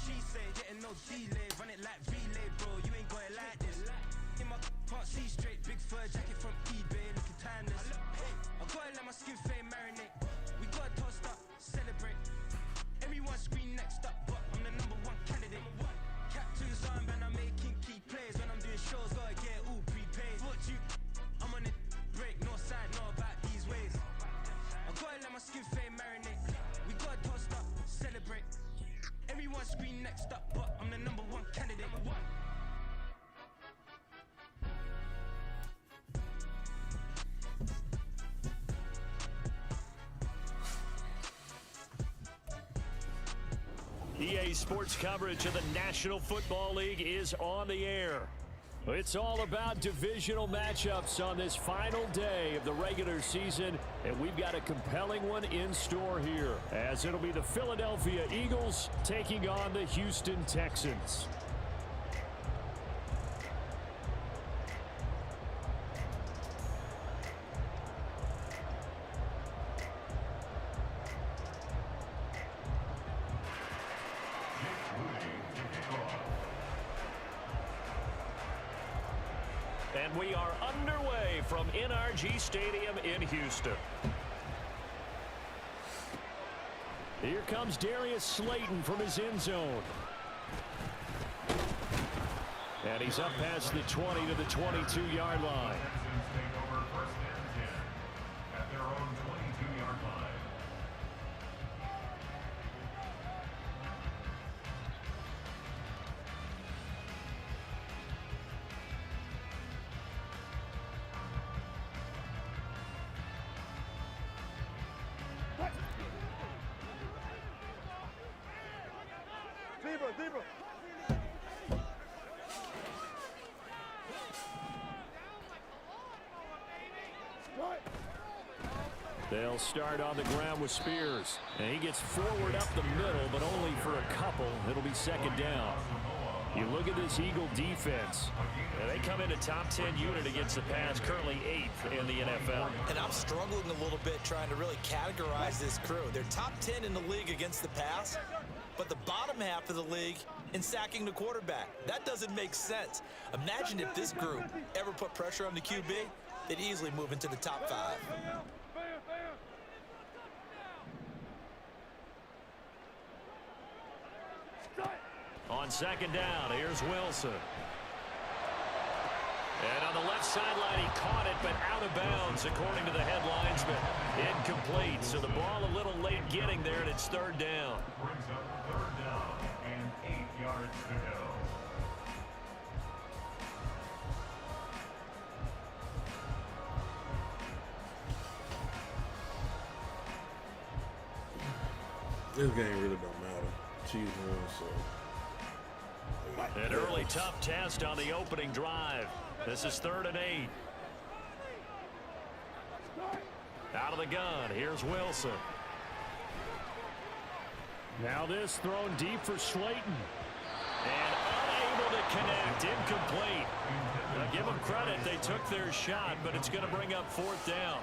she say, getting no delay, run it like relay, bro. You ain't got it like this. In my can't see straight, big fur jacket from eBay, looking timeless. I gotta let my skin fade marinate. We gotta toast up, celebrate. Everyone scream next up, but I'm the #1 candidate. Captain's armband, I'm making key plays. When I'm doing shows, gotta get all prepaid. What you? I'm on it, break, no side, no about these ways. I gotta let my skin fade marinate. We gotta toast up, celebrate. Everyone scream next up, but I'm the #1 candidate. EA Sports coverage of the National Football League is on the air. It's all about divisional matchups on this final day of the regular season, and we've got a compelling one in store here, as it'll be the Philadelphia Eagles taking on the Houston Texans. And we are underway from NRG Stadium in Houston. Here comes Darius Slayton from his end zone. And he's up past the 20 to the 22-yard line. Take over first and 10 at their own 22-yard line. Deeper. They'll start on the ground with Spears. And he gets forward up the middle, but only for a couple. It'll be second down. You look at this Eagle defense. And they come in a top 10 unit against the pass, currently 8th in the NFL. And I'm struggling a little bit trying to really categorize this crew. They're top 10 in the league against the pass, but the bottom half of the league in sacking the quarterback. That doesn't make sense. Imagine if this group ever put pressure on the QB, they'd easily move into the top 5. On second down, here's Wilson. And on the left sideline, he caught it, but out of bounds, according to the head linesman. Incomplete, so the ball a little late getting there, and it's third down. Brings up third down and 8 yards to go. This game really don't matter. Chiefs won, so. An early tough test on the opening drive. This is 3rd and 8. Out of the gun, here's Wilson. Now this thrown deep for Slayton. And unable to connect, incomplete. Now give them credit, they took their shot, but it's going to bring up 4th down.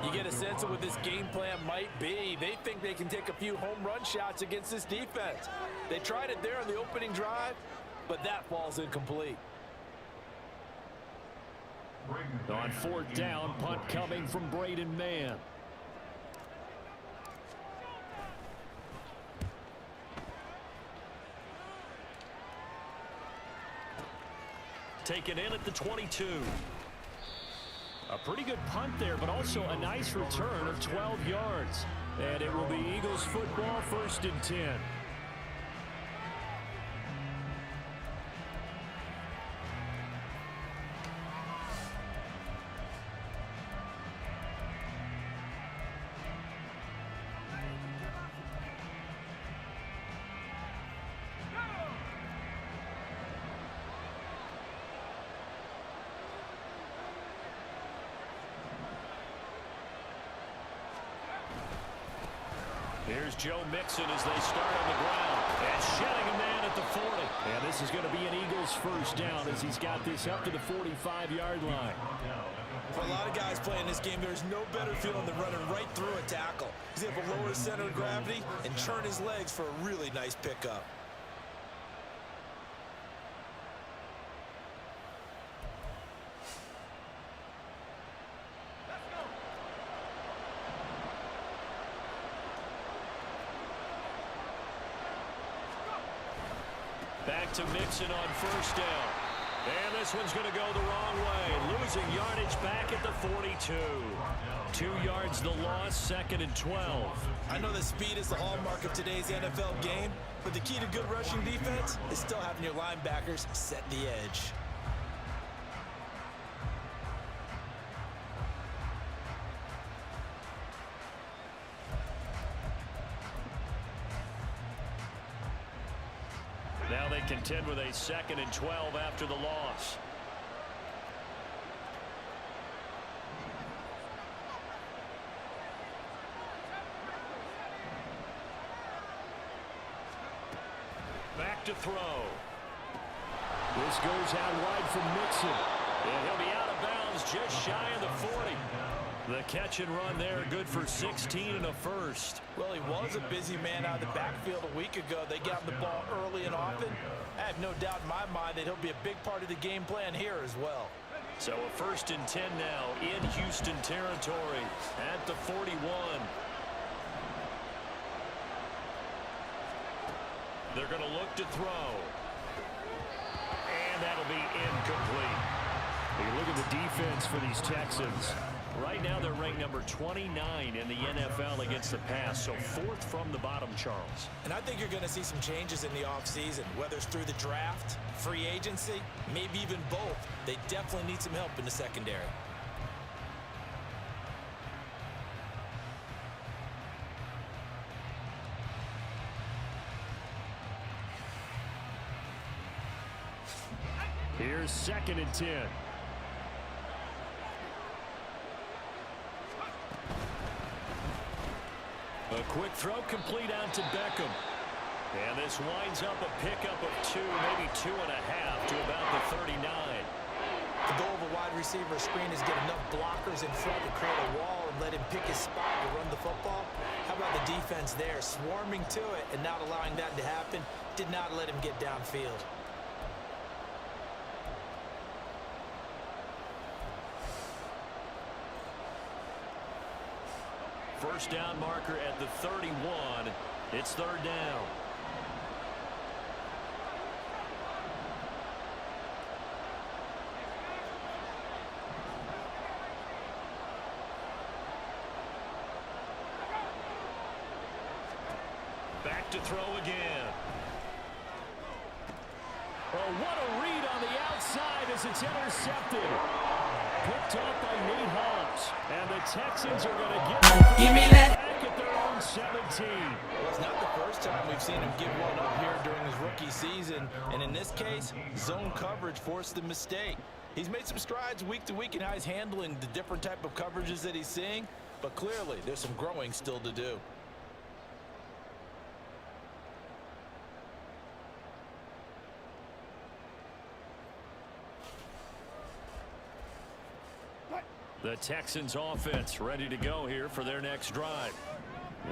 You get a sense of what this game plan might be. They think they can take a few home run shots against this defense. They tried it there on the opening drive, but that falls incomplete. On 4th down, punt coming from Braden Mann. Taken in at the 22. A pretty good punt there, but also a nice return of 12 yards. And it will be Eagles football, 1st and 10. Here's Joe Mixon as they start on the ground. And shedding a man at the 40. And this is going to be an Eagles 1st down as he's got this up to the 45-yard line. For a lot of guys playing this game, there's no better feeling than running right through a tackle. He's able to lower his center of gravity and churn his legs for a really nice pickup. Back to Mixon on first down. And this one's going to go the wrong way. Losing yardage back at the 42. 2 yards the loss, 2nd and 12. I know that speed is the hallmark of today's NFL game, but the key to good rushing defense is still having your linebackers set the edge. Now they contend with a 2nd and 12 after the loss. Back to throw. This goes out wide from Mixon. And he'll be out of bounds just shy of the 40. The catch and run there, good for 16 and a first. Well, he was a busy man out of the backfield a week ago. They got him the ball early and often. I have no doubt in my mind that he'll be a big part of the game plan here as well. So a 1st and 10 now in Houston territory at the 41. They're going to look to throw. And that'll be incomplete. You look at the defense for these Texans. Right now they're ranked number 29 in the NFL against the pass, so 4th from the bottom, Charles. And I think you're going to see some changes in the offseason, whether it's through the draft, free agency, maybe even both. They definitely need some help in the secondary. Here's 2nd and 10. A quick throw complete out to Beckham. And this winds up a pickup of 2, maybe 2.5 to about the 39. The goal of a wide receiver screen is get enough blockers in front to create a wall and let him pick his spot to run the football. How about the defense there, swarming to it and not allowing that to happen? Did not let him get downfield. First down marker at the 31. It's 3rd down. Back to throw again. Oh, what a read on the outside as it's intercepted. Picked off by Nate Hobbs. And the Texans are going to give me that back at their own 17. Well, it's not the first time we've seen him give one up here during his rookie season. And in this case, zone coverage forced the mistake. He's made some strides week to week in how he's handling the different type of coverages that he's seeing. But clearly, there's some growing still to do. The Texans offense ready to go here for their next drive.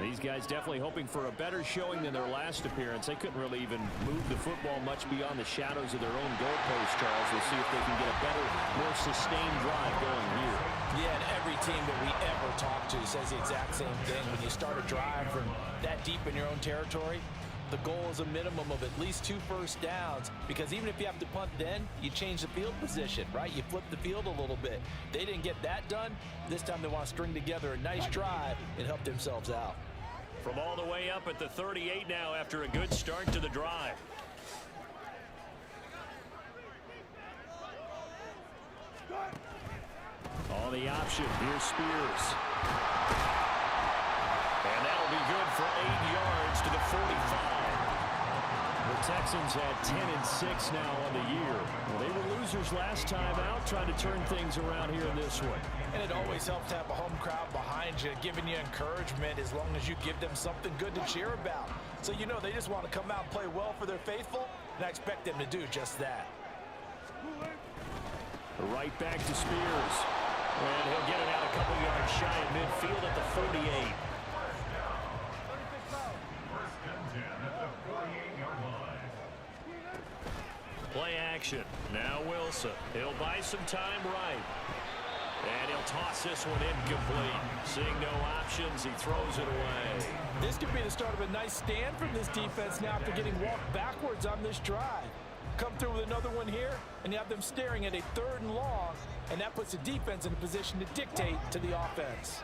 These guys definitely hoping for a better showing than their last appearance. They couldn't really even move the football much beyond the shadows of their own goalpost, Charles. We'll see if they can get a better, more sustained drive going here. Yeah, and every team that we ever talk to says the exact same thing. When you start a drive from that deep in your own territory, the goal is a minimum of at least 2 first downs, because even if you have to punt then, you change the field position, right? You flip the field a little bit. They didn't get that done. This time they want to string together a nice drive and help themselves out. From all the way up at the 38 now after a good start to the drive. On the option, here's Spears. And that'll be good for 8 yards to the 45. The Texans had 10-6 now on the year. Well, they were losers last time out, trying to turn things around here in this one. And it always helps to have a home crowd behind you, giving you encouragement as long as you give them something good to cheer about. So you know they just want to come out and play well for their faithful, and I expect them to do just that. Right back to Spears. And he'll get it out a couple yards shy of midfield at the 48. Play action. Now Wilson. He'll buy some time right. And he'll toss this one incomplete. Seeing no options, he throws it away. This could be the start of a nice stand from this defense now after getting walked backwards on this drive. Come through with another one here, and you have them staring at a 3rd and long, and that puts the defense in a position to dictate to the offense.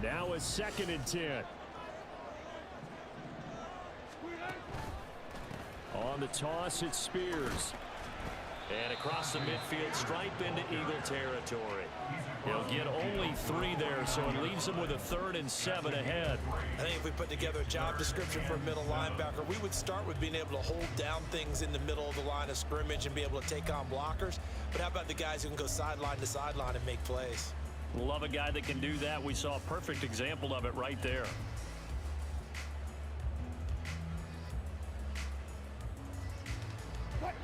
Now a 2nd and 10. On the toss, it's Spears. And across the midfield, stripe into Eagle territory. He'll get only 3 there, so it leaves him with a 3rd and 7 ahead. I think if we put together a job description for a middle linebacker, we would start with being able to hold down things in the middle of the line of scrimmage and be able to take on blockers. But how about the guys who can go sideline to sideline and make plays? Love a guy that can do that. We saw a perfect example of it right there.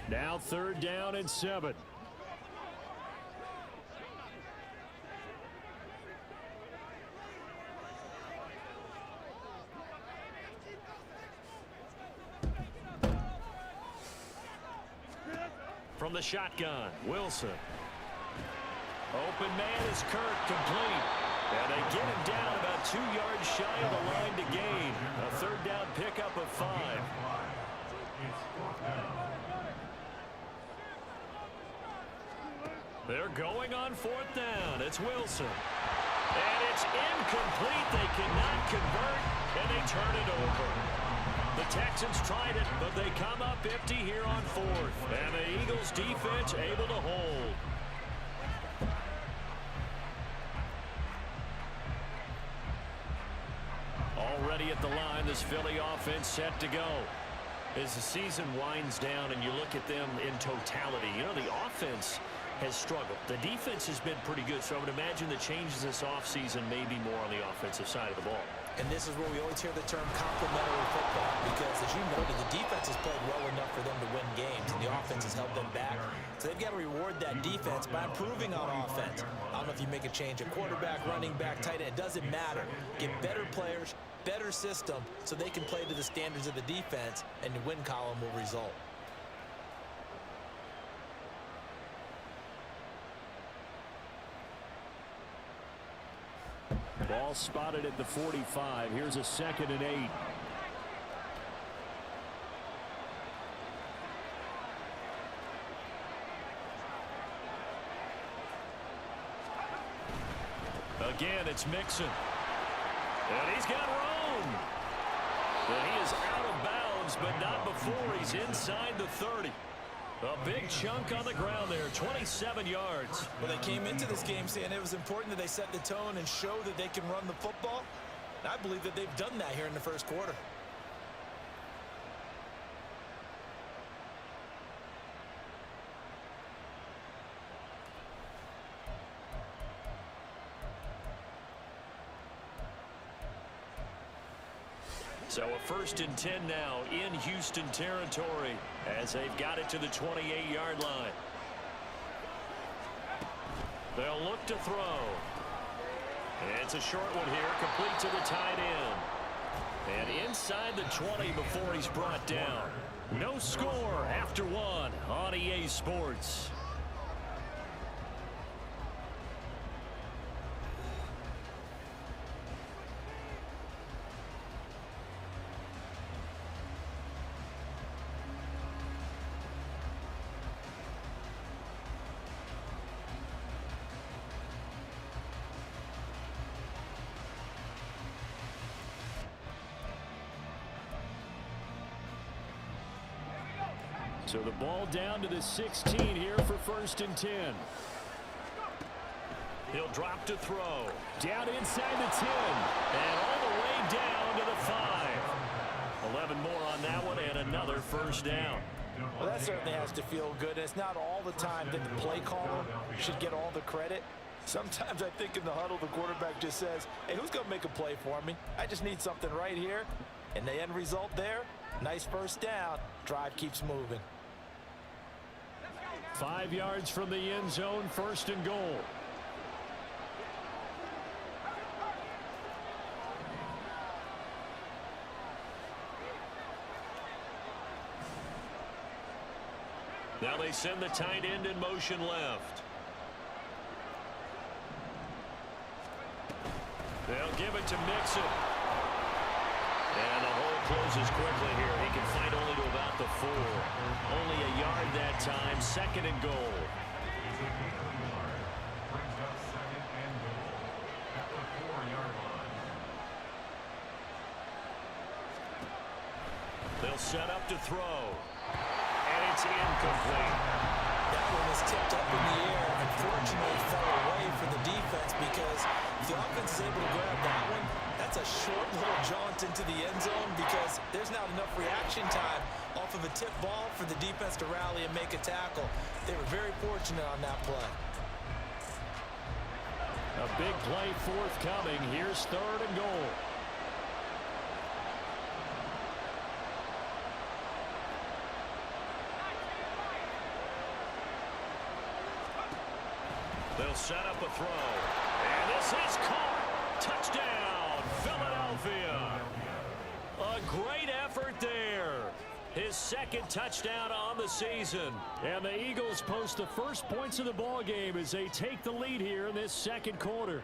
Now 3rd down and 7. From the shotgun, Wilson. Open man is Kirk, complete. And they get him down about 2 yards shy of the line to gain. A 3rd down pickup of 5. They're going on 4th down. It's Wilson. And it's incomplete. They cannot convert, and they turn it over. The Texans tried it, but they come up empty here on 4th. And the Eagles defense able to hold. Already at the line, this Philly offense set to go. As the season winds down and you look at them in totality, you know, the offense has struggled. The defense has been pretty good, so I would imagine the changes this offseason may be more on the offensive side of the ball. And this is where we always hear the term complementary football, because as you noted, the defense has played well enough for them to win games, and the offense has held them back. So they've got to reward that defense by improving on offense. I don't know if you make a change at quarterback, running back, tight end, it doesn't matter. Get better players, better system, so they can play to the standards of the defense, and the win column will result. Ball spotted at the 45. Here's a 2nd and 8. Again, it's Mixon. And he's got room. And he is out of bounds, but not before he's inside the 30. A big chunk on the ground there, 27 yards. Well, they came into this game saying it was important that they set the tone and show that they can run the football. And I believe that they've done that here in the 1st quarter. So a 1st and 10 now in Houston territory as they've got it to the 28-yard line. They'll look to throw. And it's a short one here, complete to the tight end. And inside the 20 before he's brought down. No score after 1 on EA Sports. So the ball down to the 16 here for 1st and 10. He'll drop to throw. Down inside the 10. And all the way down to the 5. 11 more on that one and another 1st down. Well, that certainly has to feel good. It's not all the time that the play caller should get all the credit. Sometimes I think in the huddle, the quarterback just says, hey, who's going to make a play for me? I just need something right here. And the end result there, nice 1st down. Drive keeps moving. 5 yards from the end zone, 1st and goal. Now they send the tight end in motion left. They'll give it to Mixon. And the hole closes quickly here. He can find only to about the 4. Only a yard that time. 2nd and goal. Brings up 2nd and goal at the 4-yard line. They'll set up to throw. And it's incomplete. That one was tipped up in the air. Unfortunately, fell away for the defense because if the offense is able to grab that one, that's a short little jaunt into the end zone because there's not enough reaction time off of a tip ball for the defense to rally and make a tackle. They were very fortunate on that play. A big play forthcoming. Here's 3rd and goal. They'll set up a throw. And this is caught. Touchdown, Philadelphia. A great effort there. His 2nd touchdown on the season. And the Eagles post the first points of the ball game as they take the lead here in this 2nd quarter.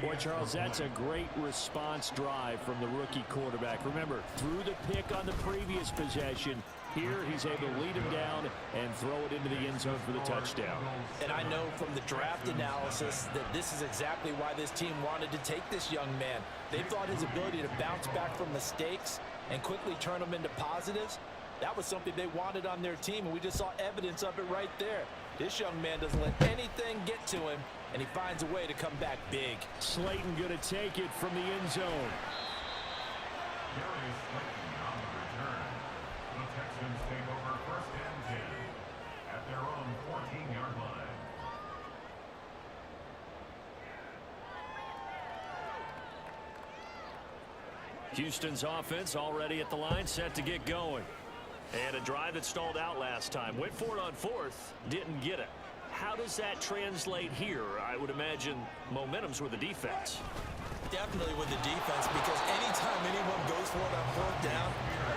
Boy, Charles, that's a great response drive from the rookie quarterback. Remember, threw the pick on the previous possession. Here, he's able to lead him down and throw it into the end zone for the touchdown. And I know from the draft analysis that this is exactly why this team wanted to take this young man. They thought his ability to bounce back from mistakes and quickly turn them into positives, that was something they wanted on their team, and we just saw evidence of it right there. This young man doesn't let anything get to him, and he finds a way to come back big. Slayton going to take it from the end zone. Darius Slayton on the return. The Texans take over 1st and 10 at their own 14-yard line. Houston's offense already at the line, set to get going. And a drive that stalled out last time. Went for it on 4th, didn't get it. How does that translate here? I would imagine momentum's with the defense. Definitely with the defense, because anytime anyone goes for it on 4th down,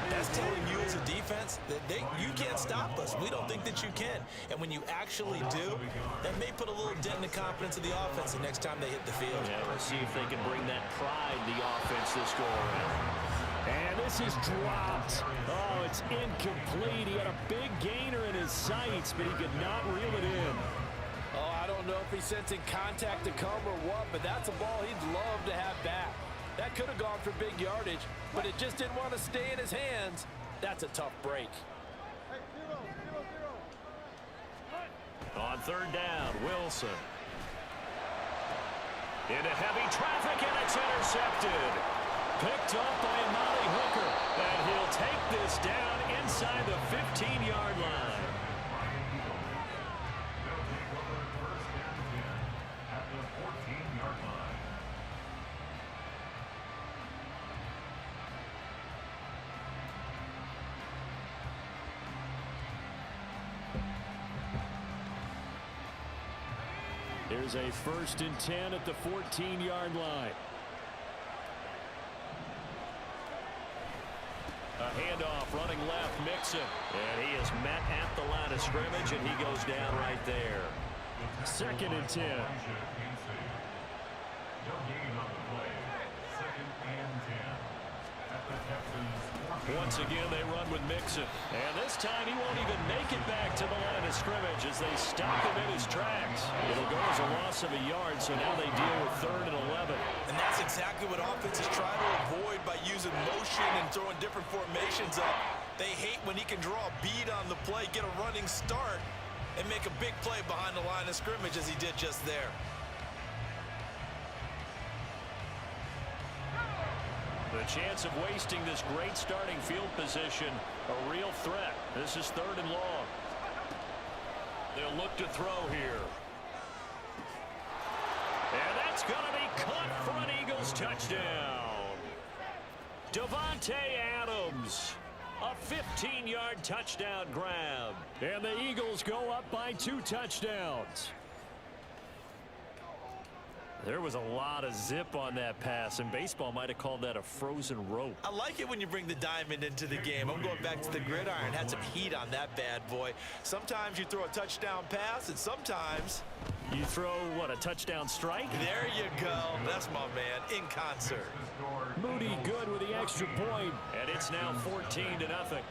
that's telling you as a defense that you can't stop us. We don't think that you can. And when you actually do, that may put a little dent in the confidence of the offense the next time they hit the field. Yeah, we'll see if they can bring that pride to the offense this go around. And this is dropped. Oh, it's incomplete. He had a big gainer in his sights, but he could not reel it in. Oh, I don't know if he's sensing contact to come or what, but that's a ball he'd love to have back. That could have gone for big yardage, but it just didn't want to stay in his hands. That's a tough break. On 3rd down, Wilson. Into heavy traffic, and it's intercepted. Picked up by Amari Hooker, and he'll take this down inside the 15-yard line. They'll take over 1st and 10 at the 14-yard line. Here's a 1st and 10 at the 14-yard line. A handoff running left, Mixon. And he is met at the line of scrimmage, and he goes down right there. 2nd and 10. No gain on the play. 2nd and 10 at the Texans. Once again, they run with Mixon. And this time, he won't even make it back to the line of scrimmage as they stop him in his tracks. It'll go as a loss of a yard, so now they deal with 3rd and 11. And that's exactly what offenses try to avoid by using motion and throwing different formations up. They hate when he can draw a bead on the play, get a running start, and make a big play behind the line of scrimmage as he did just there. The chance of wasting this great starting field position, a real threat. This is 3rd and long. They'll look to throw here. And that's going to be caught for an Eagles touchdown. Devontae Adams, a 15-yard touchdown grab. And the Eagles go up by 2 touchdowns. There was a lot of zip on that pass, and baseball might have called that a frozen rope. I like it when you bring the diamond into the game. I'm going back to the gridiron. Had some heat on that bad boy. Sometimes you throw a touchdown pass, and sometimes you throw, what, a touchdown strike? There you go. That's my man, in concert. Moody good with the extra point, and it's now 14-0.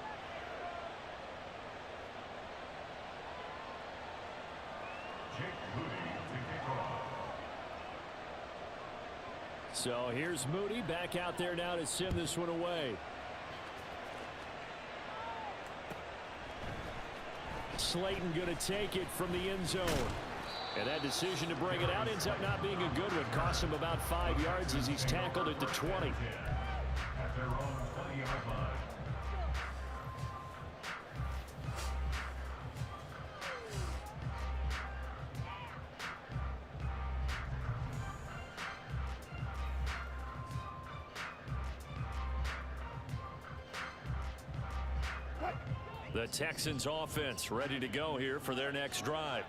So here's Moody back out there now to send this one away. Slayton going to take it from the end zone. And that decision to bring it out ends up not being a good one. Cost him about 5 yards as he's tackled at the 20. At their own 20-yard line. The Texans offense ready to go here for their next drive.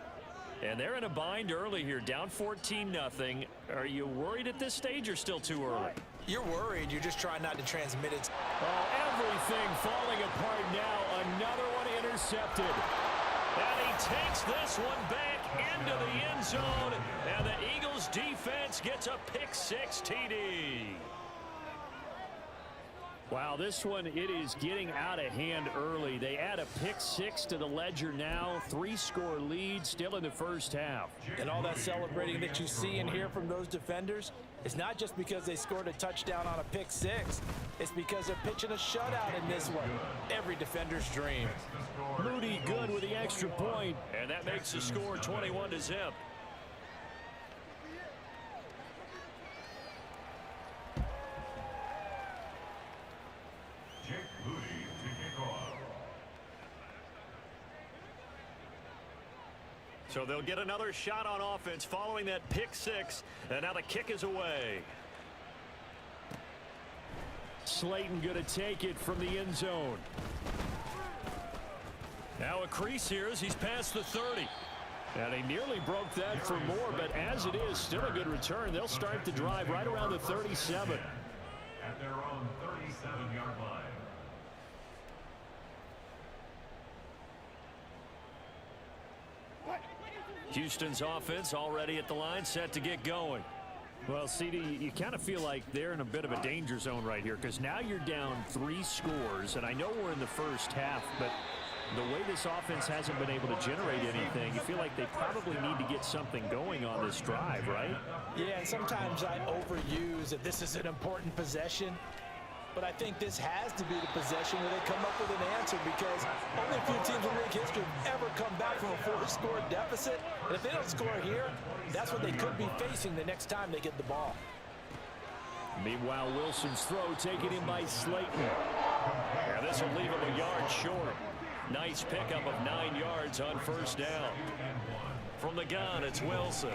And they're in a bind early here, down 14-0. Are you worried at this stage or still too early? You're worried. You're just trying not to transmit it. Oh, everything falling apart now. Another one intercepted. And he takes this one back into the end zone. And the Eagles defense gets a pick-6 TD. Wow, this one, it is getting out of hand early. They add a pick-6 to the ledger now. 3-score lead still in the first half. And all that celebrating that you see and hear from those defenders, it's not just because they scored a touchdown on a pick-6. It's because they're pitching a shutout in this one. Every defender's dream. Moody good with the extra point, and that makes the score 21-0. So they'll get another shot on offense following that pick-6, and now the kick is away. Slayton going to take it from the end zone. Now a crease here as he's past the 30. And he nearly broke that for more, but as it is, still a good return. They'll start the drive right around the 37. At their own 37-yard line. Houston's offense already at the line, set to get going. Well, CD, you kind of feel like they're in a bit of a danger zone right here because now you're down 3 scores, and I know we're in the first half, but the way this offense hasn't been able to generate anything, you feel like they probably need to get something going on this drive, right? Yeah, and sometimes I overuse that this is an important possession. But I think this has to be the possession where they come up with an answer because only a few teams in league history have ever come back from a 4-score deficit. And if they don't score here, that's what they could be facing the next time they get the ball. Meanwhile, Wilson's throw taken in by Slayton. And this will leave him a yard short. Nice pickup of 9 yards on first down. From the gun, it's Wilson.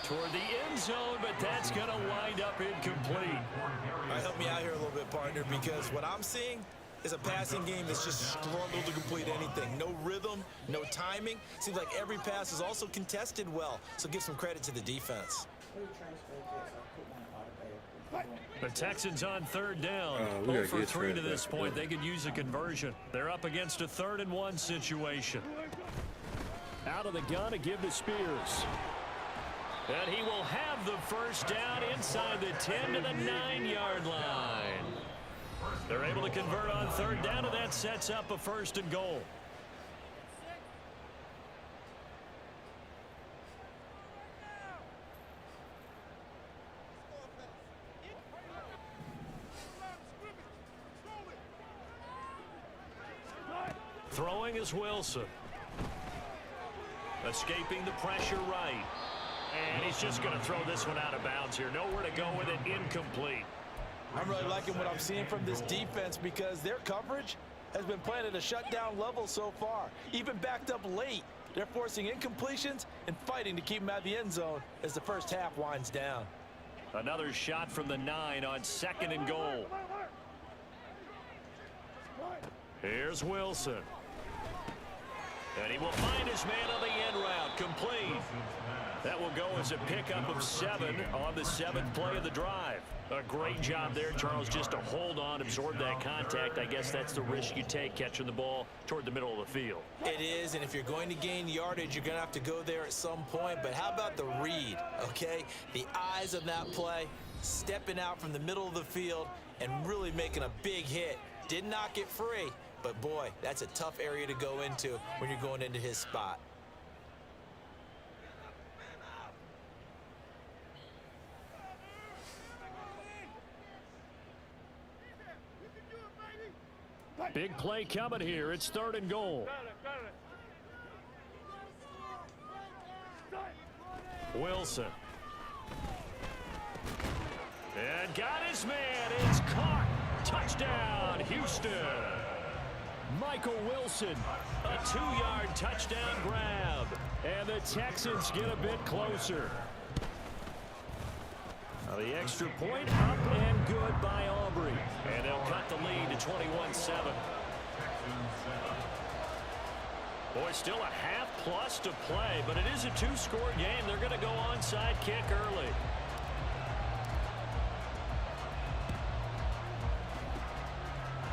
Toward the end zone, but that's going to wind up incomplete. All right, help me out here a little bit, partner, because what I'm seeing is a passing game that's just struggled to complete anything. No rhythm, no timing. Seems like every pass is also contested well, so give some credit to the defense. The Texans on third down. 0 for 3 to this point. They could use a conversion. They're up against a 3rd-and-1 situation. Out of the gun to give to Spears. And he will have the first down inside the 10 to the 9-yard line. They're able to convert on 3rd down, and that sets up a 1st and goal. Throwing is Wilson. Escaping the pressure right. And he's just going to throw this one out of bounds here. Nowhere to go with it. Incomplete. I'm really liking what I'm seeing from this defense because their coverage has been playing at a shutdown level so far. Even backed up late, they're forcing incompletions and fighting to keep them out of the end zone as the first half winds down. Another shot from the 9 on 2nd and goal. Here's Wilson. And he will find his man on the end route. Complete. That will go as a pickup of 7 on the 7th play of the drive. A great job there, Charles, just to hold on, absorb that contact. I guess that's the risk you take catching the ball toward the middle of the field. It is, and if you're going to gain yardage, you're going to have to go there at some point. But how about the read, okay? The eyes of that play, stepping out from the middle of the field and really making a big hit. Did not get free, but boy, that's a tough area to go into when you're going into his spot. Big play coming here. It's 3rd and goal. Wilson. And got his man. It's caught. Touchdown, Houston. Michael Wilson, a 2-yard touchdown grab. And the Texans get a bit closer. Now the extra point up and good by Aubrey. And they'll cut the lead to 21-7. Boy, still a half plus to play, but it is a 2-score game. They're going to go onside kick early.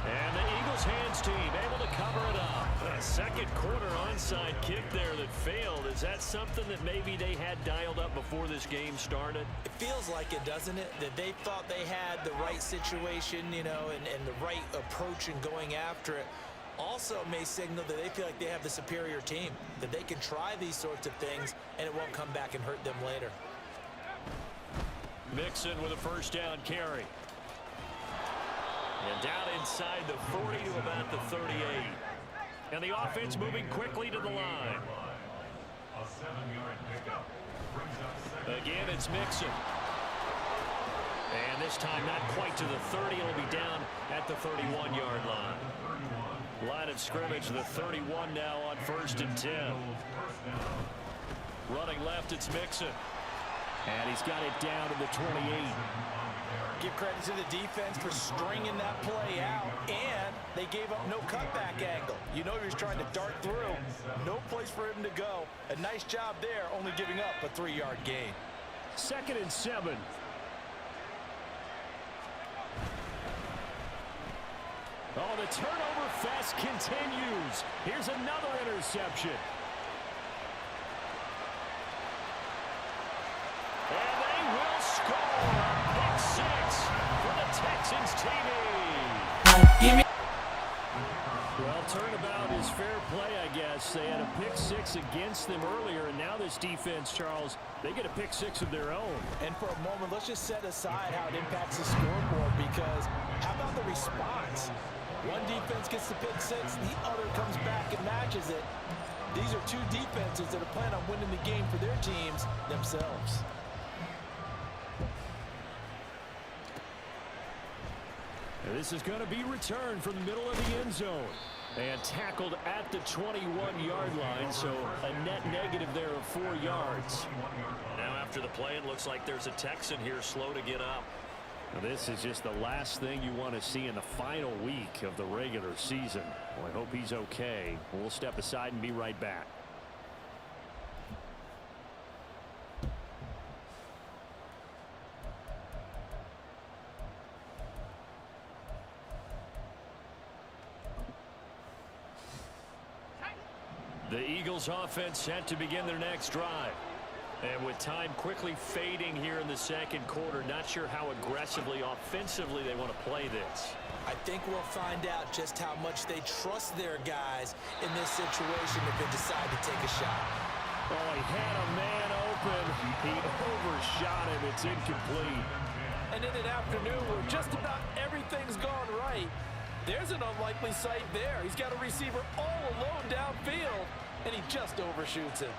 And the Eagles hands team able to cover it up. A second quarter onside kick there that failed. Is that something that maybe they had dialed up before this game started? It feels like it, doesn't it? That they thought they had the right situation, you know, and the right approach in going after it. Also may signal that they feel like they have the superior team, that they can try these sorts of things and it won't come back and hurt them later. Mixon with a first down carry. And down inside the 40 to about the 38. And the offense moving quickly to the line. A 7-yard pickup brings up 2nd. Again, it's Mixon. And this time not quite to the 30. It'll be down at the 31-yard line. Line of scrimmage, the 31 now on 1st and 10. Running left, it's Mixon. And he's got it down to the 28. Give credit to the defense for stringing that play out, and they gave up no cutback angle. You know he was trying to dart through. No place for him to go. A nice job there, only giving up a 3-yard gain. 2nd and 7. Oh, the turnover fest continues. Here's another interception. And they will score. Pick 6 for the Texans TV. Well, turnabout is fair play, I guess. They had a pick 6 against them earlier, and now this defense, Charles, they get a pick 6 of their own. And for a moment, let's just set aside how it impacts the scoreboard, because how about the response? One defense gets the pick 6, the other comes back and matches it. These are two defenses that are planning on winning the game for their teams themselves. And this is going to be returned from the middle of the end zone. And tackled at the 21-yard line, so a net negative there of 4 yards. Now after the play, it looks like there's a Texan here slow to get up. Now, this is just the last thing you want to see in the final week of the regular season. Well, I hope he's okay. We'll step aside and be right back. The Eagles offense set to begin their next drive. And with time quickly fading here in the second quarter, not sure how aggressively, offensively they want to play this. I think we'll find out just how much they trust their guys in this situation if they decide to take a shot. Oh, he had a man open. He overshot him. It's incomplete. And in an afternoon where just about everything's gone right, there's an unlikely sight there. He's got a receiver all alone downfield, and he just overshoots him.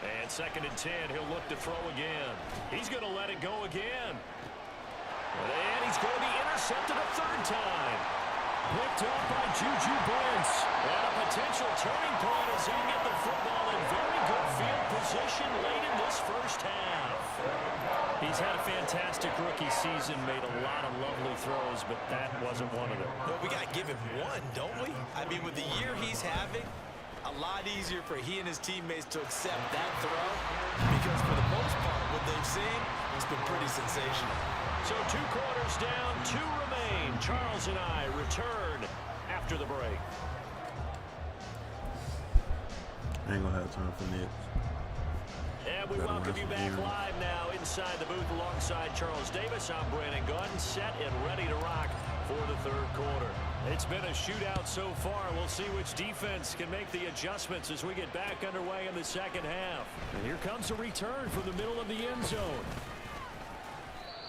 And 2nd and 10, he'll look to throw again. He's going to let it go again. And he's going to be intercepted a 3rd time. Picked up by Juju Brents. And a potential turning point as he'll get the football in very good field position late in this first half. He's had a fantastic rookie season, made a lot of lovely throws, but that wasn't one of them. Well, we got to give him one, don't we? I mean, with the year he's having, a lot easier for he and his teammates to accept that throw because for the most part, what they've seen, it's been pretty sensational. So 2 quarters down, 2 remain. Charles and I return after the break. I ain't gonna have time for Nick. And we welcome you back live now inside the booth alongside Charles Davis. I'm Brandon Gunn, set and ready to rock for the 3rd quarter. It's been a shootout so far. We'll see which defense can make the adjustments as we get back underway in the 2nd half. And here comes a return from the middle of the end zone.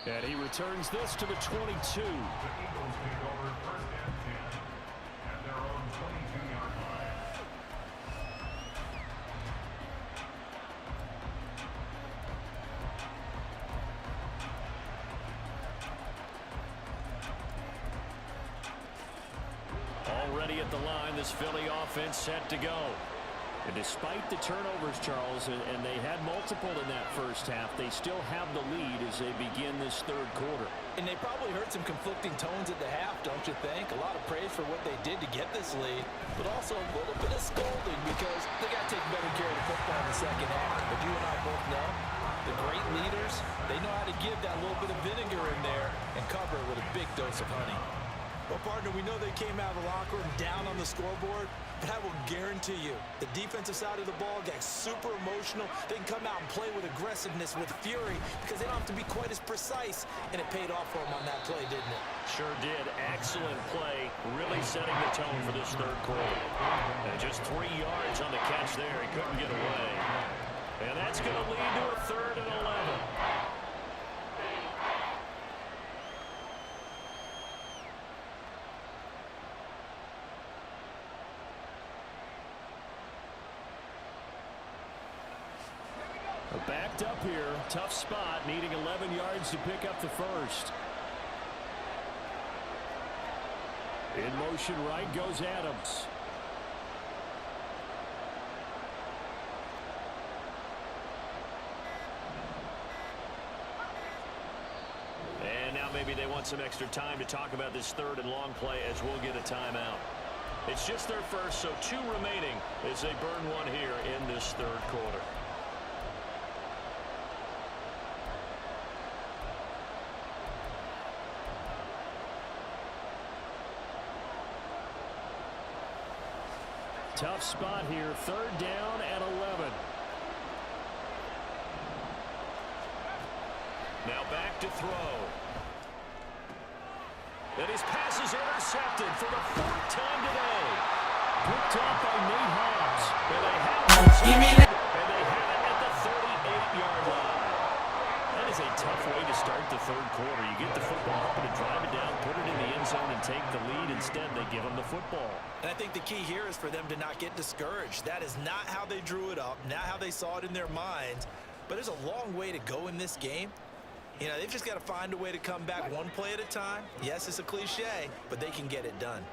And he returns this to the 22. The Eagles take over 1st and 10 at their own 22-yard line. Already at the line, this Philly offense set to go. And despite the turnovers, Charles, and they had multiple in that 1st half, they still have the lead as they begin this 3rd quarter. And they probably heard some conflicting tones at the half, don't you think? A lot of praise for what they did to get this lead, but also a little bit of scolding because they got to take better care of the football in the 2nd half. But you and I both know the great leaders, they know how to give that little bit of vinegar in there and cover it with a big dose of honey. Well, partner, we know they came out of the locker room down on the scoreboard, but I will guarantee you the defensive side of the ball got super emotional. They can come out and play with aggressiveness, with fury, because they don't have to be quite as precise, and it paid off for them on that play, didn't it? Sure did. Excellent play, really setting the tone for this 3rd quarter. And just 3 yards on the catch there. He couldn't get away. And that's going to lead to a 3rd and 11. Backed up here, tough spot, needing 11 yards to pick up the 1st. In motion right goes Adams. And now maybe they want some extra time to talk about this 3rd and long play as we'll get a timeout. It's just their 1st, so 2 remaining as they burn one here in this 3rd quarter. Tough spot here, 3rd down and 11. Now back to throw. And his pass is intercepted for the 4th time today. Picked up by Nate Hobbs. And they have it at the 38-yard line. That is a tough way to start the 3rd quarter. You get the football up and drive it down, put it in the end zone, and take the lead. Instead, they give them the football. And I think the key here is for them to not get discouraged. That is not how they drew it up, not how they saw it in their minds. But there's a long way to go in this game. You know, they've just got to find a way to come back one play at a time. Yes, it's a cliche, but they can get it done.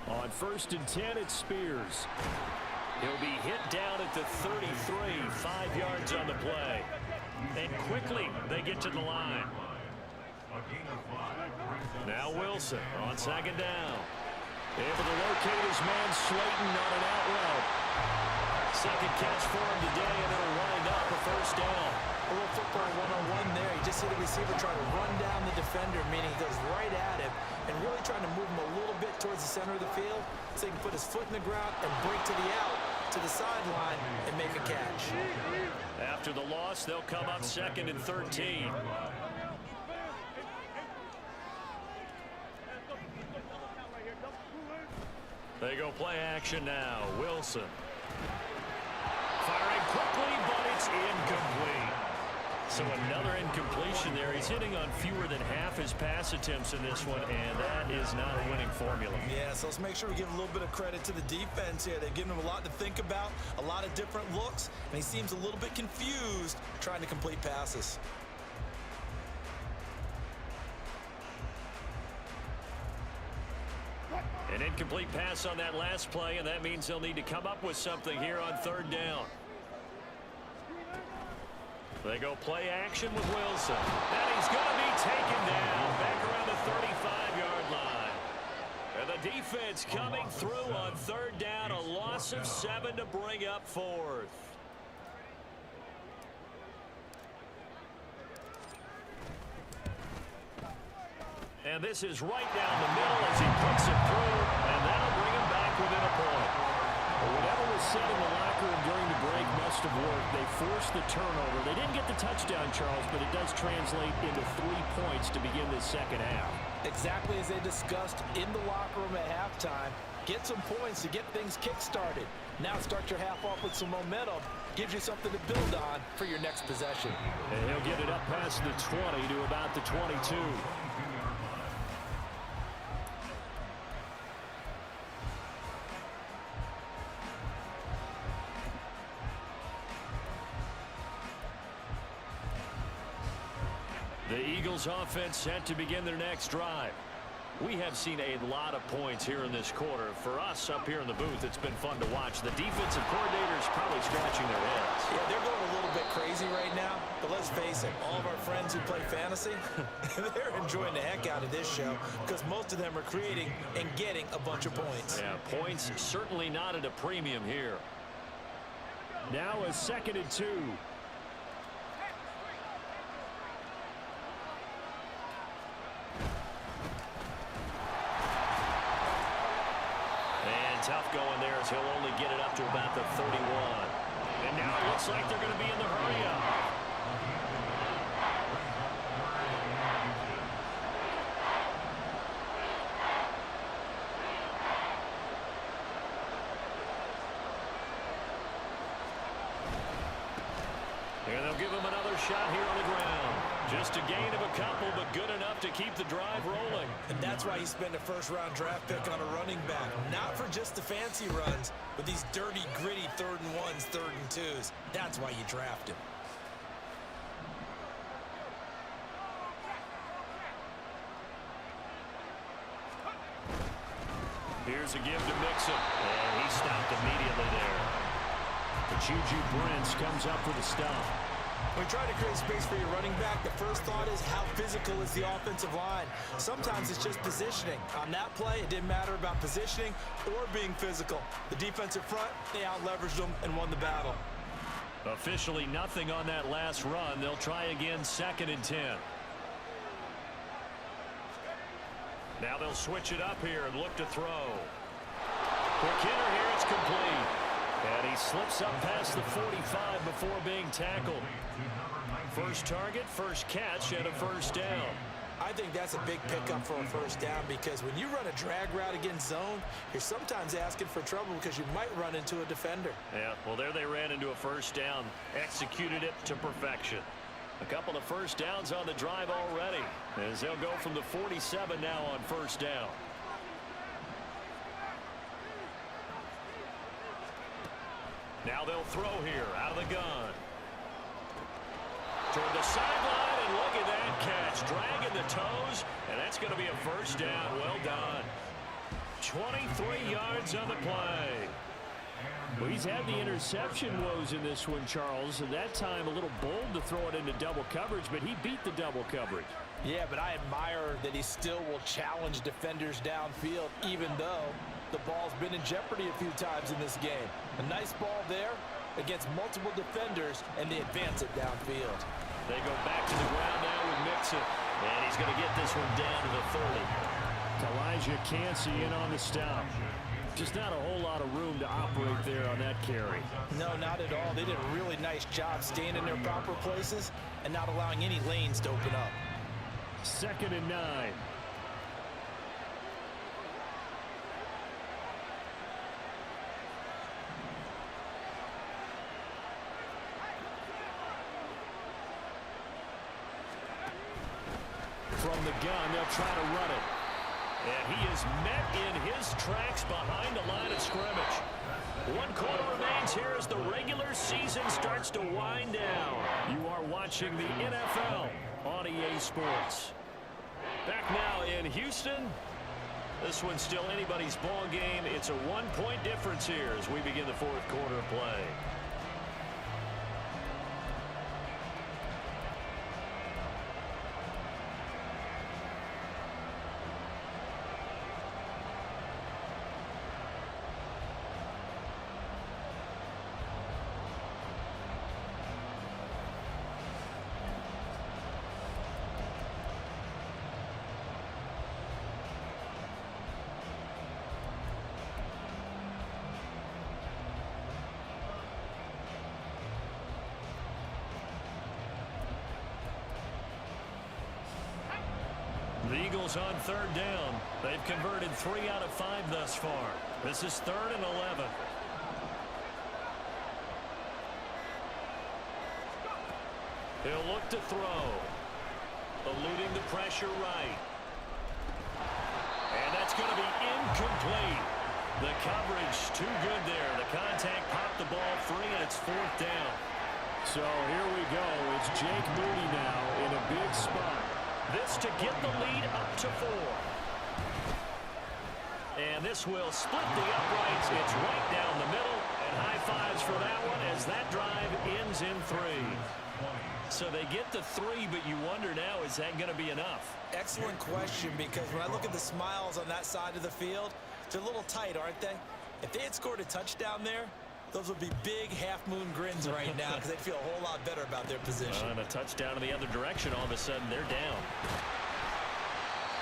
On 1st and 10, it's Spears. He'll be hit down at the 33, 5 yards on the play. And quickly, they get to the line. Now Wilson on 2nd down. Able to locate his man Slayton on an out route. 2nd catch for him today, and it'll wind up a 1st down. A little football one-on-one there. You just see the receiver try to run down the defender, meaning he goes right at him, and really trying to move him a little bit towards the center of the field so he can put his foot in the ground and break to the out, to the sideline, and make a catch. After the loss, they'll come up 2nd and 13. They go play action now. Wilson. Firing quickly, but it's incomplete. So another incompletion there. He's hitting on fewer than half his pass attempts in this one, and that is not a winning formula. Yeah, so let's make sure we give a little bit of credit to the defense here. They've given him a lot to think about, a lot of different looks, and he seems a little bit confused trying to complete passes. An incomplete pass on that last play, and that means they'll need to come up with something here on 3rd down. They go play action with Wilson. And he's going to be taken down back around the 35-yard line. And the defense coming through on third down. A loss of 7 to bring up fourth. And this is right down the middle as he puts it through. And that'll bring him back within a point. Well, whatever was said in the locker room during the break must have worked. They forced the turnover. They didn't get the touchdown, Charles, but it does translate into 3 points to begin this second half. Exactly as they discussed in the locker room at halftime. Get some points to get things kick-started. Now start your half off with some momentum. Gives you something to build on for your next possession. And he'll get it up past the 20 to about the 22. The Eagles offense set to begin their next drive. We have seen a lot of points here in this quarter. For us up here in the booth, it's been fun to watch. The defensive coordinators probably scratching their heads. Yeah, they're going a little bit crazy right now, but let's face it, all of our friends who play fantasy, they're enjoying the heck out of this show because most of them are creating and getting a bunch of points. Yeah, points certainly not at a premium here. Now a 2nd and 2. Tough going there as he'll only get it up to about the 31. And now it looks like they're going to be in the hurry-up. And they'll give him another shot here on the ground. Just a gain of a couple, but good enough to keep the drive rolling. And that's why you spend a first-round draft pick on a running back. Not for just the fancy runs, but these dirty, gritty 3rd and 1s, 3rd and 2s. That's why you draft him. Here's a give to Mixon. And he stopped immediately there. But Juju Brents comes up with a stop. When you try to create space for your running back, the first thought is how physical is the offensive line. Sometimes it's just positioning. On that play, it didn't matter about positioning or being physical. The defensive front, they out-leveraged them and won the battle. Officially nothing on that last run. They'll try again 2nd and 10. Now they'll switch it up here and look to throw. Quick hitter here, it's complete. And he slips up past the 45 before being tackled. First target, first catch, and a first down. I think that's a big pickup for a first down because when you run a drag route against zone, you're sometimes asking for trouble because you might run into a defender. Yeah, well, there they ran into a first down, executed it to perfection. A couple of first downs on the drive already as they'll go from the 47 now on first down. Now they'll throw here out of the gun. Toward the sideline, and look at that catch. Dragging the toes, and that's going to be a first down. Well done. 23 yards on the play. Well, he's had the interception woes in this one, Charles, and that time a little bold to throw it into double coverage, but he beat the double coverage. Yeah, but I admire that he still will challenge defenders downfield, even though the ball's been in jeopardy a few times in this game. A nice ball there against multiple defenders, and they advance it downfield. They go back to the ground now with Mixon, and he's going to get this one down to the 30. Elijah Cansey in on the stop. Just not a whole lot of room to operate there on that carry. No, not at all. They did a really nice job staying in their proper places and not allowing any lanes to open up. 2nd and 9. From the gun, they'll try to run it. And he is met in his tracks behind the line of scrimmage. 1 quarter remains here as the regular season starts to wind down. You are watching the NFL on EA Sports. Back now in Houston. This one's still anybody's ball game. It's a 1-point difference here as we begin the 4th quarter of play. The Eagles on third down. They've converted 3 out of 5 thus far. This is 3rd and 11. He'll look to throw. Eluding the pressure right. And that's going to be incomplete. The coverage too good there. The contact popped the ball free, and it's 4th down. So here we go. It's Jake Moody now in a big spot. This to get the lead up to 4. And this will split the uprights. It's right down the middle. And high fives for that one as that drive ends in 3. So they get the 3, but you wonder now, is that going to be enough? Excellent question, because when I look at the smiles on that side of the field, they're a little tight, aren't they? If they had scored a touchdown there, those would be big half-moon grins right now because they'd feel a whole lot better about their position. And a touchdown in the other direction, all of a sudden they're down.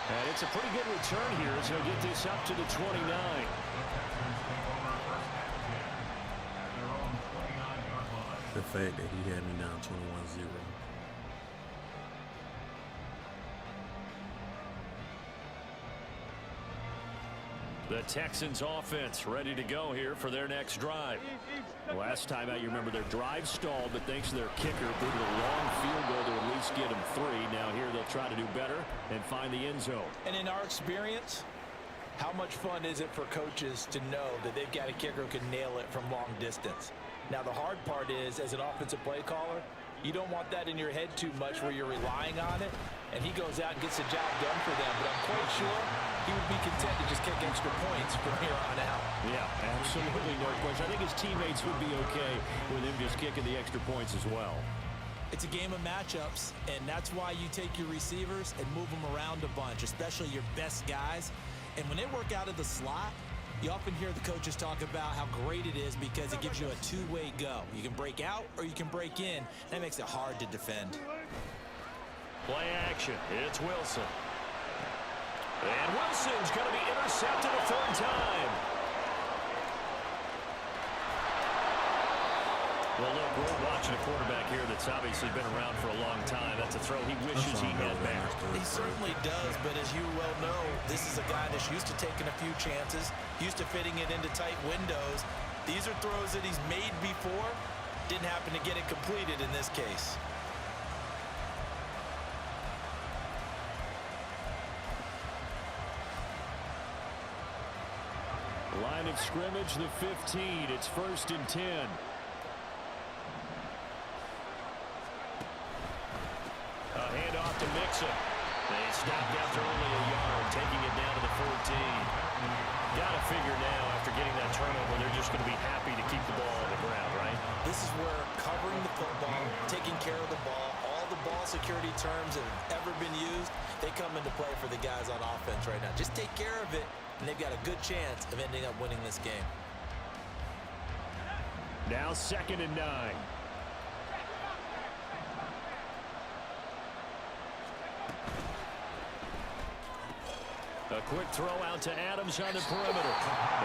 And it's a pretty good return here as he'll get this up to the 29. The fact that he had me down 21-0. The Texans offense ready to go here for their next drive. Last time out, you remember their drive stalled, but thanks to their kicker, booted a long field goal to at least get them 3. Now here they'll try to do better and find the end zone. And in our experience, how much fun is it for coaches to know that they've got a kicker who can nail it from long distance? Now, the hard part is, as an offensive play caller, you don't want that in your head too much where you're relying on it, and he goes out and gets the job done for them. But I'm quite sure he would be content to just kick extra points from here on out. Yeah, absolutely no question. I think his teammates would be okay with him just kicking the extra points as well. It's a game of matchups, and that's why you take your receivers and move them around a bunch, especially your best guys. And when they work out of the slot, you often hear the coaches talk about how great it is because it gives you a two-way go. You can break out or you can break in. That makes it hard to defend. Play action. It's Wilson. And Wilson's going to be intercepted a 3rd time. Well, look, we're watching a quarterback here that's obviously been around for a long time. That's a throw he wishes he had back. He certainly does, but as you well know, this is a guy that's used to taking a few chances, used to fitting it into tight windows. These are throws that he's made before. Didn't happen to get it completed in this case. Line of scrimmage, the 15. It's 1st and 10. A handoff to Mixon. They stopped after only a yard, taking it down to the 14. Got to figure now, after getting that turnover, they're just going to be happy to keep the ball on the ground, right? This is where covering the football, taking care of the ball, all the ball security terms that have ever been used, they come into play for the guys on offense right now. Just take care of it, and they've got a good chance of ending up winning this game. Now 2nd and 9. A quick throw out to Adams on the perimeter.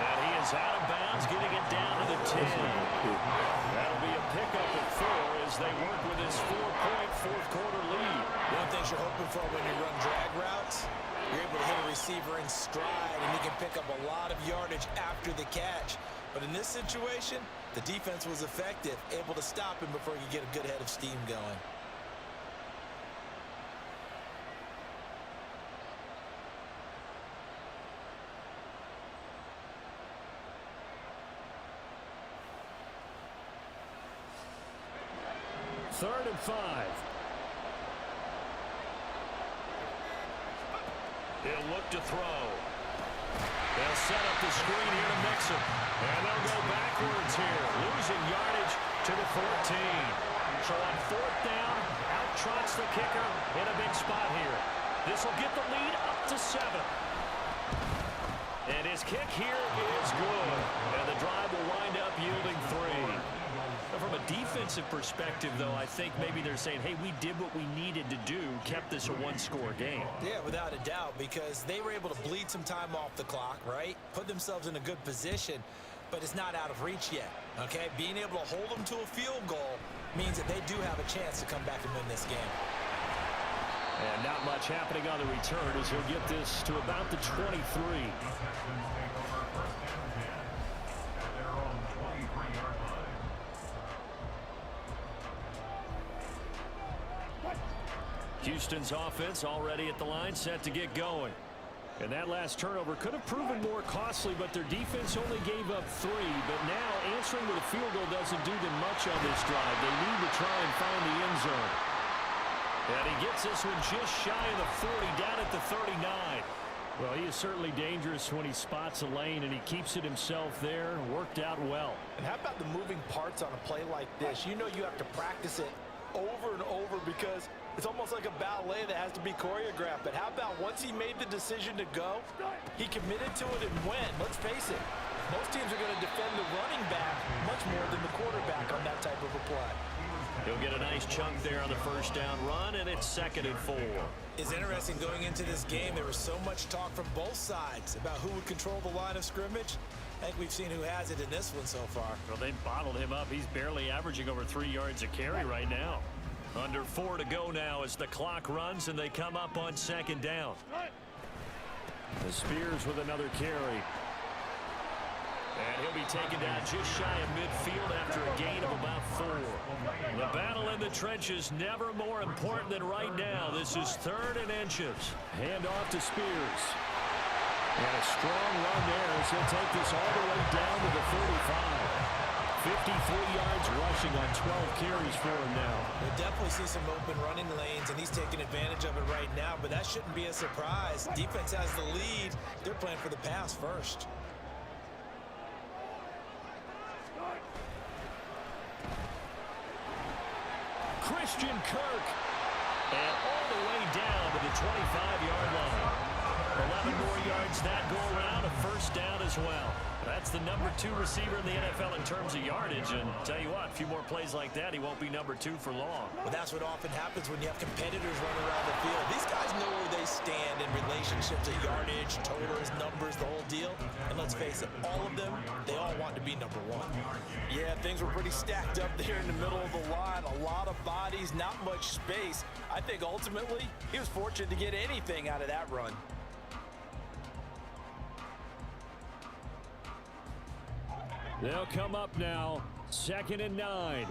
And he is out of bounds, getting it down to the 10. That'll be a pickup at 4 as they work with his 4-point 4th-quarter lead. One thing you're hoping for when you run drag routes, you're able to hit a receiver in stride, and he can pick up a lot of yardage after the catch. But in this situation, the defense was effective, able to stop him before he could get a good head of steam going. Third and 5. He'll look to throw. They'll set up the screen here to Mixon. And they'll go backwards here, losing yardage to the 14. So on 4th down, out trots the kicker in a big spot here. This will get the lead up to 7. And his kick here is good. And the drive will wind up yielding 3. From a defensive perspective, though, I think maybe they're saying, hey, we did what we needed to do, kept this a 1-score game. Yeah, without a doubt, because they were able to bleed some time off the clock, right? Put themselves in a good position, but it's not out of reach yet, okay? Being able to hold them to a field goal means that they do have a chance to come back and win this game. And not much happening on the return as he'll get this to about the 23. The Texans take over first and 10 at their own 23-yard line. Houston's offense already at the line, set to get going. And that last turnover could have proven more costly, but their defense only gave up 3. But now answering with a field goal doesn't do them much on this drive. They need to try and find the end zone. And he gets this one just shy of the 40, down at the 39. Well, he is certainly dangerous when he spots a lane, and he keeps it himself there. Worked out well. And how about the moving parts on a play like this? You know you have to practice it over and over because it's almost like a ballet that has to be choreographed. But how about once he made the decision to go, he committed to it and went. Let's face it, most teams are going to defend the running back much more than the quarterback on that type of a play. He'll get a nice chunk there on the first down run, and it's 2nd and 4. It's interesting going into this game. There was so much talk from both sides about who would control the line of scrimmage. I think we've seen who has it in this one so far. Well, they bottled him up. He's barely averaging over 3 yards a carry right now. Under 4 to go now as the clock runs, and they come up on 2nd down. The Spears with another carry. And he'll be taken down just shy of midfield after a gain of about 4. The battle in the trenches never more important than right now. This is 3rd and inches. Hand off to Spears. And a strong run there as he'll take this all the way down to the 35. 53 yards rushing on 12 carries for him now. We'll definitely see some open running lanes, and he's taking advantage of it right now, but that shouldn't be a surprise. Defense has the lead. They're playing for the pass first. Christian Kirk. And all the way down to the 25-yard line. 11 more yards that go around, a first down as well. That's the number 2 receiver in the NFL in terms of yardage. And tell you what, a few more plays like that, he won't be number 2 for long. Well, that's what often happens when you have competitors running around the field. These guys know where they stand in relationship to yardage, totals, numbers, the whole deal. And let's face it, all of them, they all want to be number 1. Yeah, things were pretty stacked up there in the middle of the line. A lot of bodies, not much space. I think ultimately he was fortunate to get anything out of that run. They'll come up now, 2nd and 9.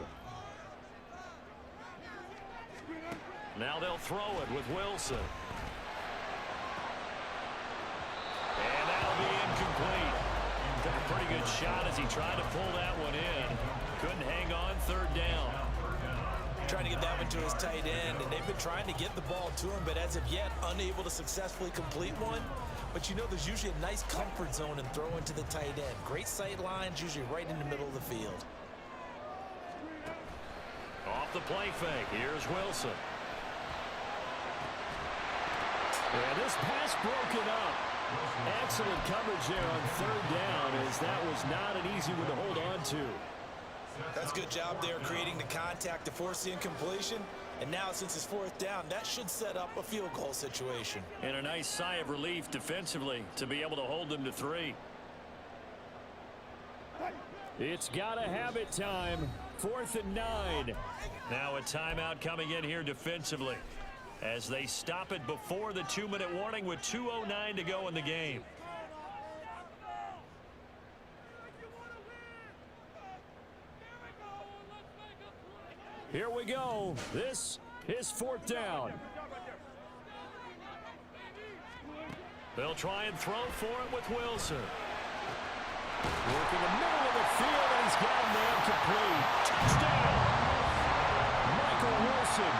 Now they'll throw it with Wilson. And that'll be incomplete. Took a pretty good shot as he tried to pull that one in. Couldn't hang on, 3rd down. Trying to get that one to his tight end, and they've been trying to get the ball to him, but as of yet, unable to successfully complete one. But you know there's usually a nice comfort zone in throwing to the tight end. Great sight lines, usually right in the middle of the field. Off the play fake, here's Wilson. And this pass broken up. Excellent coverage there on 3rd down, as that was not an easy one to hold on to. That's a good job there creating the contact to force the incompletion. And now since it's 4th down, that should set up a field goal situation. And a nice sigh of relief defensively to be able to hold them to 3. It's gotta have it time. 4th and 9. Now a timeout coming in here defensively as they stop it before the 2-minute warning with 2:09 to go in the game. Here we go. This is 4th down. They'll try and throw for it with Wilson. Working the middle of the field, and he's got him there complete. Touchdown! Michael Wilson,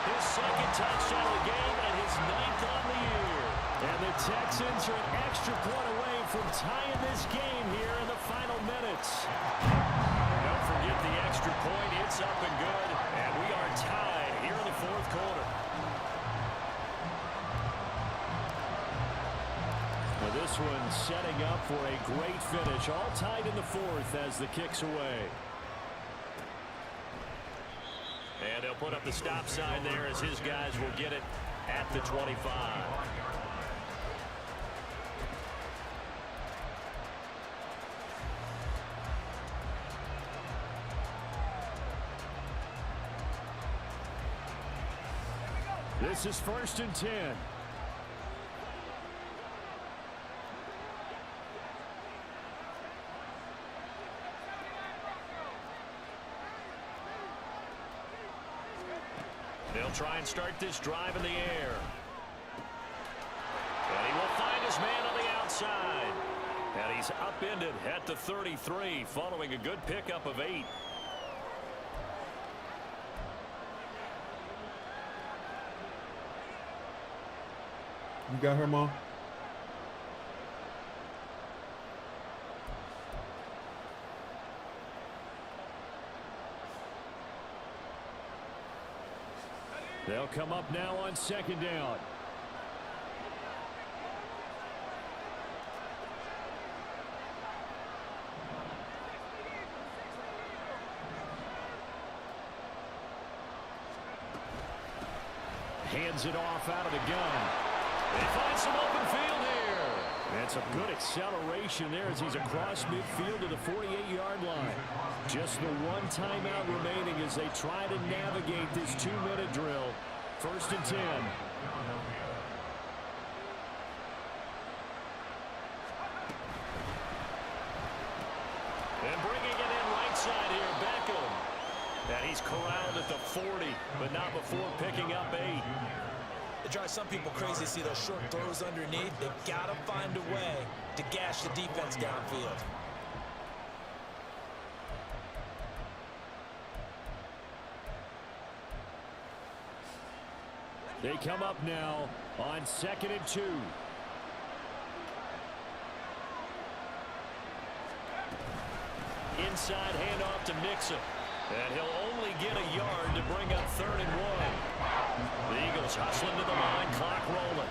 his 2nd touchdown of the game and his 9th on the year. And the Texans are an extra point away from tying this game here in the final minutes. Don't forget the extra point. It's up and good. And we are tied here in the 4th quarter. Well, this one setting up for a great finish. All tied in the 4th as the kick's away. And they'll put up the stop sign there as his guys will get it at the 25. This is 1st and 10. They'll try and start this drive in the air. And he will find his man on the outside. And he's upended at the 33 following a good pickup of 8. You got her, Mom? They'll come up now on 2nd down. Hands it off out of the gun. They find some open field here. And some good acceleration there as he's across midfield to the 48-yard line. Just the one timeout remaining as they try to navigate this 2-minute drill. 1st and 10. And bringing it in right side here, Beckham. And he's corralled at the 40, but not before picking up 8. It drives some people crazy to see those short throws underneath. They've got to find a way to gash the defense downfield. They come up now on 2nd and 2. Inside handoff to Mixon. And he'll only get a yard to bring up 3rd and 1. The Eagles hustling to the line, clock rolling.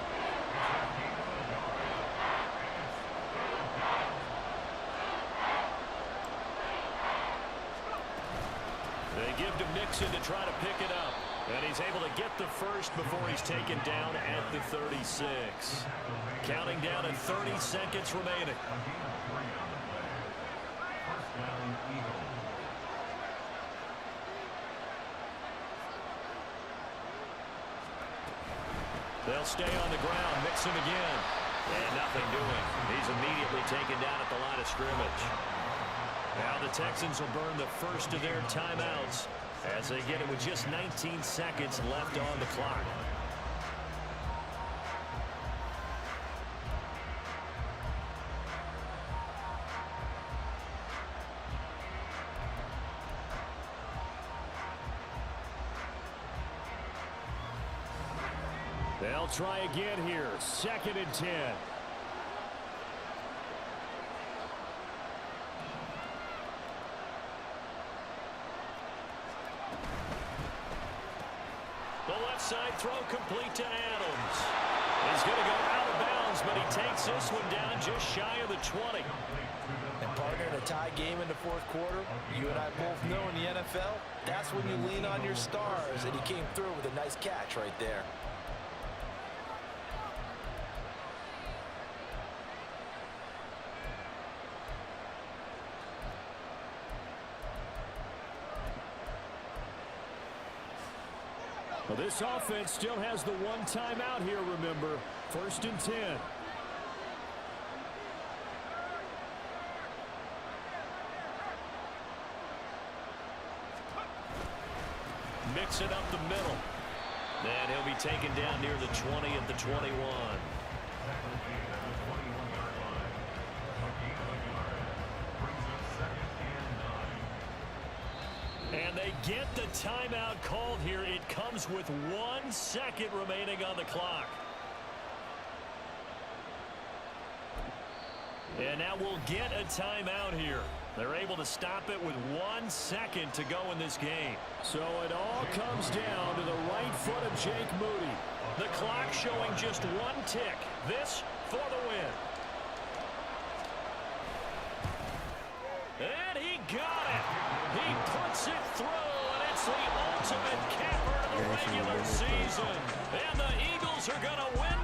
They give to Mixon to try to pick it up. And he's able to get the first before he's taken down at the 36. Counting down at 30 seconds remaining. They'll stay on the ground. Mixon again. And nothing doing. He's immediately taken down at the line of scrimmage. Now the Texans will burn the first of their timeouts as they get it with just 19 seconds left on the clock. They'll try again here. 2nd and 10. The left side throw complete to Adams. He's going to go out of bounds, but he takes this one down just shy of the 20. And partner, in a tie game in the 4th quarter, you and I both know in the NFL, that's when you lean on your stars, and he came through with a nice catch right there. Well, this offense still has the one timeout here, remember. 1st and 10. Mix it up the middle. And he'll be taken down near the 20 at the 21. And they get the timeout called here. It comes with 1 second remaining on the clock. And now we'll get a timeout here. They're able to stop it with 1 second to go in this game. So it all comes down to the right foot of Jake Moody. The clock showing just 1 tick. This for the win. And he got it. He puts it through, and it's the ultimate capper of the regular season. And the Eagles are going to win